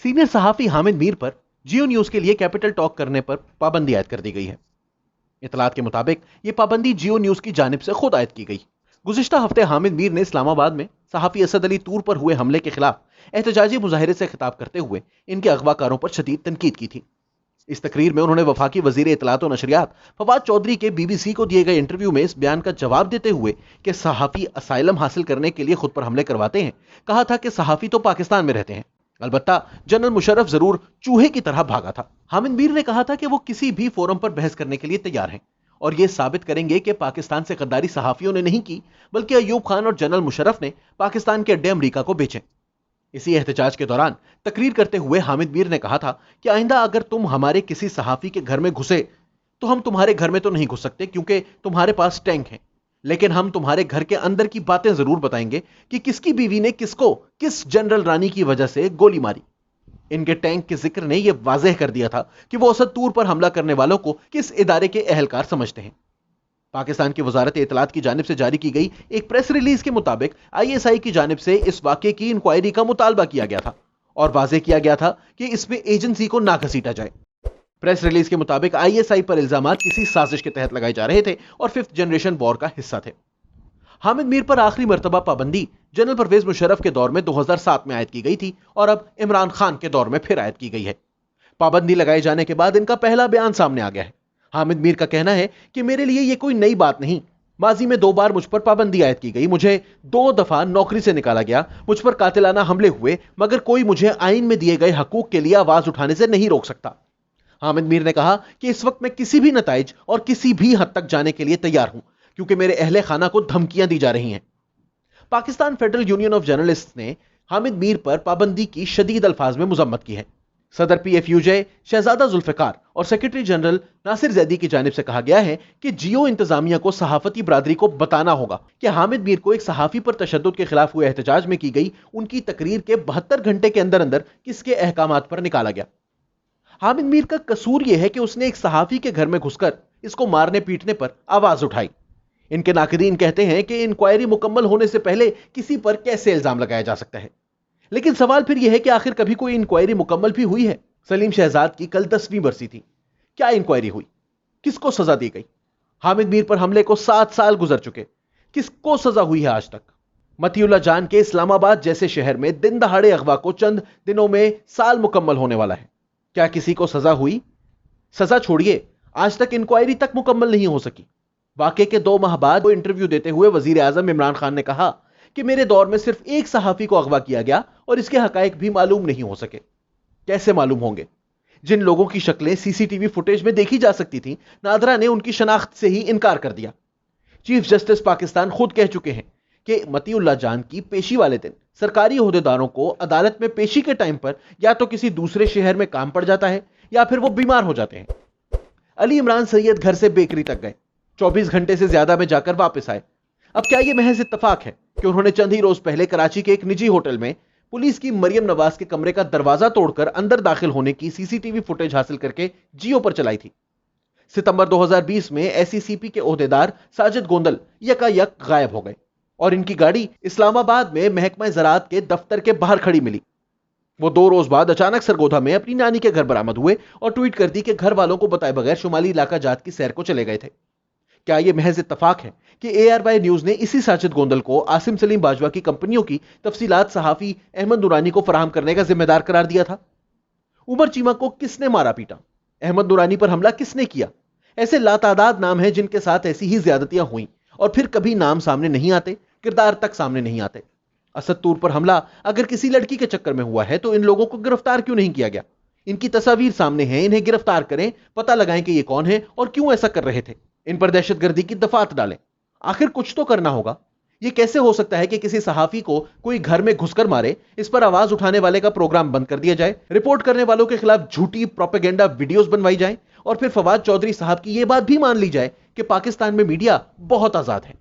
Senior सहाफी Hamid Mir पर जियो news के लिए कैपिटल टॉक करने पर पाबंदी आयद कर दी गई है। इतलात के मुताबिक यह पाबंदी जियो न्यूज की जानिब से खुद आयद की गई। गुज़िश्ता हफ्ते हामिद मीर ने इस्लामाबाद में सहाफी असद अली तूर पर हुए हमले के खिलाफ एहतजाजी मुजाहिरे से खिताब करते हुए इनके अगवाकारों पर शदीद तनकीद की थी। इस तकरीर में उन्होंने वफाकी वजीर इतलात और नशरियात फवाद चौधरी के BBC को दिए गए इंटरव्यू में इस बयान का जवाब देते हुए कि सहाफी असाइलम हासिल करने के लिए खुद पर हमले करवाते हैं, कहा था कि सहाफी तो पाकिस्तान में रहते हैं, अलबत्ता जनरल मुशर्रफ जरूर चूहे की तरह भागा था। हामिद मीर ने कहा था कि वो किसी भी फोरम पर बहस करने के लिए तैयार हैं और ये साबित करेंगे कि पाकिस्तान से गद्दारी सहाफियों ने नहीं की, बल्कि अयूब खान और जनरल मुशर्रफ ने पाकिस्तान के अड्डे अमरीका को बेचे। इसी एहतजाज के दौरान तकरीर करते हुए हामिद मीर ने कहा था कि आइंदा अगर तुम हमारे किसी सहाफी के घर में घुसे तो हम तुम्हारे घर में तो नहीं घुस सकते क्योंकि तुम्हारे पास टैंक हैं, लेकिन हम तुम्हारे घर के अंदर की बातें जरूर बताएंगे कि किसकी बीवी ने किसको किस जनरल रानी की वजह से गोली मारी। इनके टैंक के जिक्र ने यह वाज़ेह कर दिया था कि वो असद तूर पर हमला करने वालों को किस इदारे के अहलकार समझते हैं। पाकिस्तान की वजारत इतलात की जानिब से जारी की गई एक प्रेस रिलीज के मुताबिक ISI की जानिब से इस वाक़े की इंक्वायरी का मुतालबा किया गया था और वाज़ेह किया गया था कि इसमें एजेंसी को ना घसीटा जाए। प्रेस रिलीज के मुताबिक ISI पर इल्जामात किसी साजिश के तहत लगाए जा रहे थे और फिफ्थ जनरेशन वॉर का हिस्सा थे। हामिद मीर पर आखिरी मर्तबा पाबंदी जनरल परवेज मुशर्रफ के दौर में 2007 में आयद की गई थी और अब इमरान खान के दौर में फिर आयद की गई है। पाबंदी लगाए जाने के बाद इनका पहला बयान सामने आ गया है। हामिद मीर का कहना है कि मेरे लिए यह कोई नई बात नहीं, माजी में 2 बार मुझ पर पाबंदी आयद की गई, मुझे 2 दफा नौकरी से निकाला गया, मुझ पर कातिलाना हमले हुए, मगर कोई मुझे आइन में दिए गए हकूक के लिए आवाज उठाने से नहीं रोक सकता। हामिद मीर ने कहा कि इस वक्त मैं किसी भी नताइज और किसी भी हद तक जाने के लिए तैयार हूं क्योंकि मेरे अहले खाना को धमकियां दी जा रही हैं। Pakistan federal union of journalist ने हामिद मीर पर पाबंदी की शदीद अल्फाज में मुजम्मत की है। सदर PFUJ शहजादा जुल्फिकार और सेक्रेटरी जनरल नासिर जैदी की जानिब से कहा गया है कि जियो इंतजामिया को सहाफती बरादरी को बताना होगा कि हामिद मीर को एक सहाफी पर तशद्दुद के खिलाफ हुए एहतजाज में की गई उनकी तकरीर के 72 घंटे के अंदर अंदर किसके अहकामात पर निकाला गया। हामिद मीर का कसूर यह है कि उसने एक सहाफी के घर में घुसकर इसको मारने पीटने पर आवाज उठाई। इनके नाकदीन कहते हैं कि इंक्वायरी मुकम्मल होने से पहले किसी पर कैसे इल्जाम लगाया जा सकता है, लेकिन सवाल फिर यह है कि आखिर कभी कोई इंक्वायरी मुकम्मल भी हुई है। सलीम शहजाद की कल 10वीं बरसी थी, क्या इंक्वायरी हुई, किसको सजा दी गई? हामिद मीर पर हमले को 7 साल गुजर चुके, किसको सजा हुई है आज तक? मतीउल्लाह जान के इस्लामाबाद जैसे शहर में दिन दहाड़े अगवा को चंद दिनों में साल मुकम्मल होने वाला है, क्या किसी को सजा हुई? सजा छोड़िए, आज तक इंक्वायरी तक मुकम्मल नहीं हो सकी। वाकये के 2 माह बाद वो इंटरव्यू देते हुए वजीर आजम इमरान खान ने कहा कि मेरे दौर में सिर्फ एक सहाफी को अगवा किया गया और इसके हकायक भी मालूम नहीं हो सके। कैसे मालूम होंगे? जिन लोगों की शक्लें CCTV फुटेज में देखी जा सकती थी, नादरा ने उनकी शनाख्त से ही इनकार कर दिया। चीफ जस्टिस पाकिस्तान खुद कह चुके हैं कि मतीउल्लाह जान की पेशी वाले दिन सरकारी ओहदेदारों को अदालत में पेशी के टाइम पर या तो किसी दूसरे शहर में काम पड़ जाता है या फिर वो बीमार हो जाते हैं। अली इमरान सैयद घर से बेकरी तक गए, 24 घंटे से ज्यादा में जाकर वापस आए। अब क्या यह महज इत्तफाक है कि उन्होंने चंद ही रोज पहले कराची के एक निजी होटल में पुलिस की मरियम नवाज के कमरे का दरवाजा तोड़कर अंदर दाखिल होने की CCTV फुटेज हासिल करके जियो पर चलाई थी? सितंबर 2020 में SECP के ओहदेदार साजिद गोंदल यकायक गायब हो गए और इनकी गाड़ी इस्लामाबाद में महकमा ज़राअत के दफ्तर के बाहर खड़ी मिली। वो 2 रोज बाद अचानक सरगोधा में अपनी नानी के घर बरामद हुए और ट्वीट कर दी कि घर वालों को बताए बगैर शुमाली इलाका जात की सैर को चले गए थे। क्या यह महज इत्तफाक है कि ARY न्यूज ने इसी साजिद गोंदल को आसिम सलीम बाजवा की कंपनियों की तफसीलात सहाफी अहमद नूरानी को फराहम करने का जिम्मेदार करार दिया था? उमर चीमा को किसने मारा पीटा? अहमद नूरानी पर हमला किसने किया? ऐसे लातादाद नाम हैं जिनके साथ ऐसी ही ज्यादतियां हुई और फिर कभी नाम सामने नहीं आते, किरदार तक सामने नहीं आते। असद तूर पर हमला अगर किसी लड़की के चक्कर में हुआ है तो इन लोगों को गिरफ्तार क्यों नहीं किया गया? इनकी तस्वीर सामने है, इन्हें गिरफ्तार करें, पता लगाएं कि ये कौन है और क्यों ऐसा कर रहे थे। इन पर दहशतगर्दी की दफात डालें। आखिर कुछ तो करना होगा। यह कैसे हो सकता है कि किसी सहाफी को कोई घर में घुसकर मारे, इस पर आवाज उठाने वाले का प्रोग्राम बंद कर दिया जाए, रिपोर्ट करने वालों के खिलाफ झूठी प्रोपेगेंडा वीडियोस बनवाई जाए और फिर फवाद चौधरी साहब की यह बात भी मान ली जाए कि पाकिस्तान में मीडिया बहुत आजाद है।